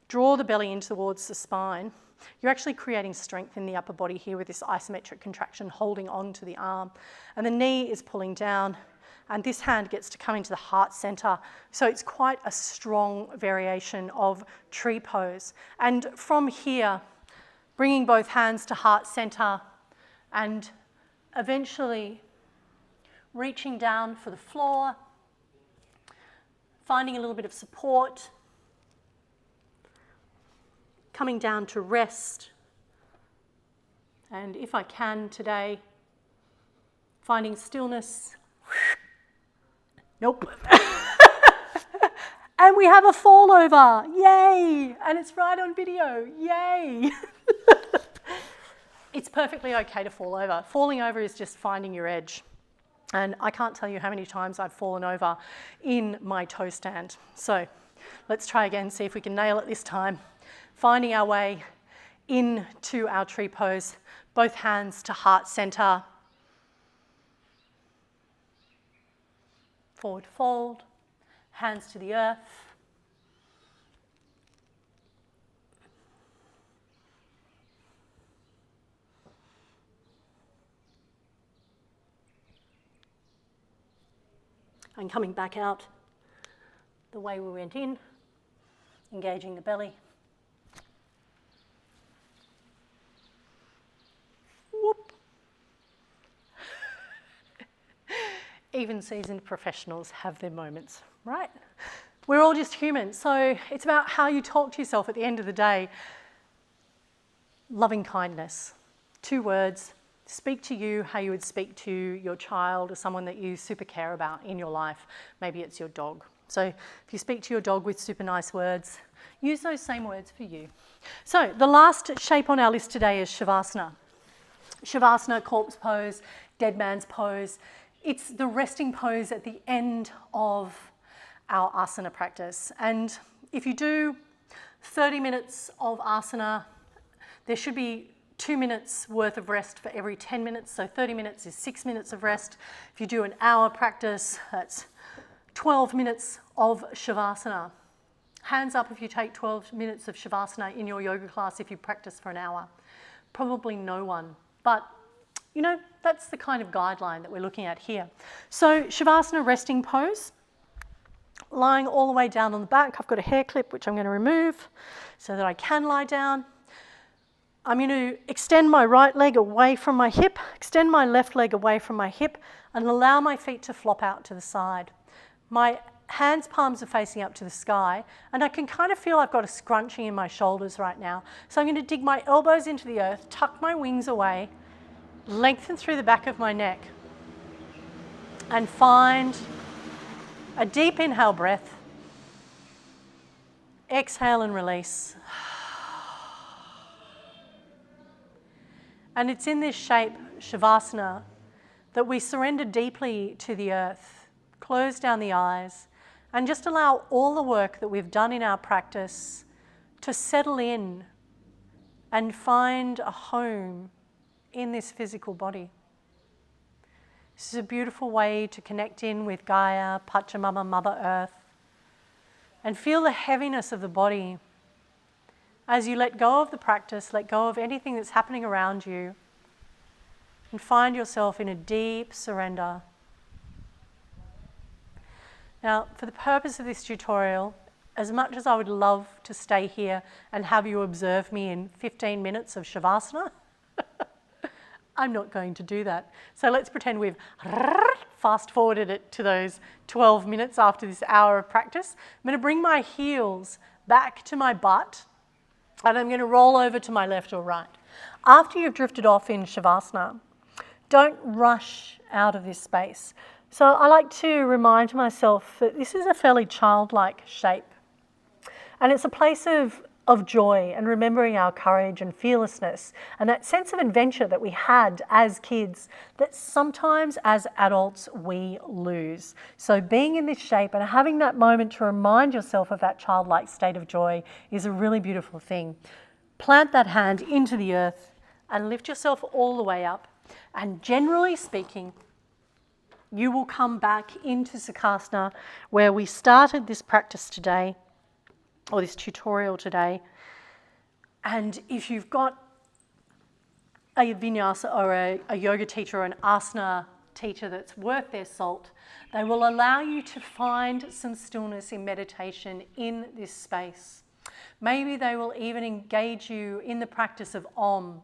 draw the belly in towards the spine, you're actually creating strength in the upper body here with this isometric contraction holding on to the arm. And the knee is pulling down, and this hand gets to come into the heart center. So it's quite a strong variation of tree pose. And from here, bringing both hands to heart center and eventually reaching down for the floor, finding a little bit of support, coming down to rest, and if I can today, finding stillness. Nope. And we have a fall over, yay! And it's right on video, yay! It's perfectly okay to fall over. Falling over is just finding your edge. And I can't tell you how many times I've fallen over in my toe stand. So let's try again, see if we can nail it this time. Finding our way into our tree pose, both hands to heart center. Forward fold, hands to the earth. And coming back out the way we went in, engaging the belly. Whoop. Even seasoned professionals have their moments, right? We're all just humans, so it's about how you talk to yourself at the end of the day. Loving kindness, 2 words. Speak to you how you would speak to your child or someone that you super care about in your life. Maybe it's your dog. So if you speak to your dog with super nice words, use those same words for you. So the last shape on our list today is Shavasana. Shavasana, corpse pose, dead man's pose. It's the resting pose at the end of our asana practice. And if you do 30 minutes of asana, there should be 2 minutes worth of rest for every 10 minutes. So 30 minutes is 6 minutes of rest. If you do an hour practice, that's 12 minutes of Shavasana. Hands up if you take 12 minutes of Shavasana in your yoga class if you practice for an hour. Probably no one, but you know, that's the kind of guideline that we're looking at here. So Shavasana, resting pose, lying all the way down on the back. I've got a hair clip which I'm going to remove so that I can lie down. I'm going to extend my right leg away from my hip, extend my left leg away from my hip, and allow my feet to flop out to the side. My hands, palms are facing up to the sky, and I can kind of feel I've got a scrunching in my shoulders right now. So I'm going to dig my elbows into the earth, tuck my wings away, Lengthen through the back of my neck and find a deep inhale breath. Exhale and release. And it's in this shape, Shavasana, that we surrender deeply to the earth, close down the eyes, and just allow all the work that we've done in our practice to settle in and find a home in this physical body. This is a beautiful way to connect in with Gaia, Pachamama, Mother Earth, and feel the heaviness of the body as you let go of the practice, let go of anything that's happening around you, and find yourself in a deep surrender. Now, for the purpose of this tutorial, as much as I would love to stay here and have you observe me in 15 minutes of Shavasana, I'm not going to do that. So let's pretend we've fast forwarded it to those 12 minutes after this hour of practice. I'm going to bring my heels back to my butt and I'm going to roll over to my left or right. After you've drifted off in Shavasana, don't rush out of this space. So I like to remind myself that this is a fairly childlike shape. And it's a place of joy and remembering our courage and fearlessness and that sense of adventure that we had as kids that sometimes as adults we lose. So being in this shape and having that moment to remind yourself of that childlike state of joy is a really beautiful thing. Plant that hand into the earth and lift yourself all the way up. And generally speaking, you will come back into Tsukasana where we started this practice today, or this tutorial today. And if you've got a vinyasa or a yoga teacher or an asana teacher that's worth their salt, they will allow you to find some stillness in meditation in this space. Maybe they will even engage you in the practice of Om.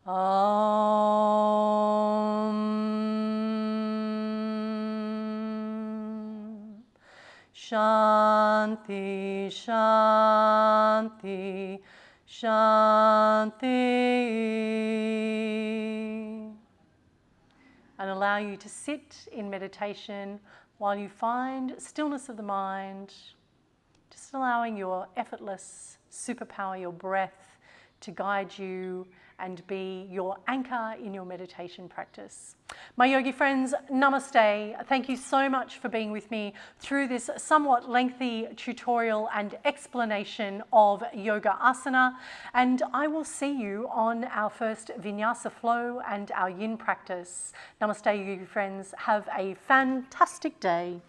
Om. Shanti, Shanti, Shanti. And allow you to sit in meditation while you find stillness of the mind, just allowing your effortless superpower, your breath, to guide you and be your anchor in your meditation practice. My yogi friends, namaste. Thank you so much for being with me through this somewhat lengthy tutorial and explanation of yoga asana. And I will see you on our first vinyasa flow and our yin practice. Namaste, yogi friends. Have a fantastic day.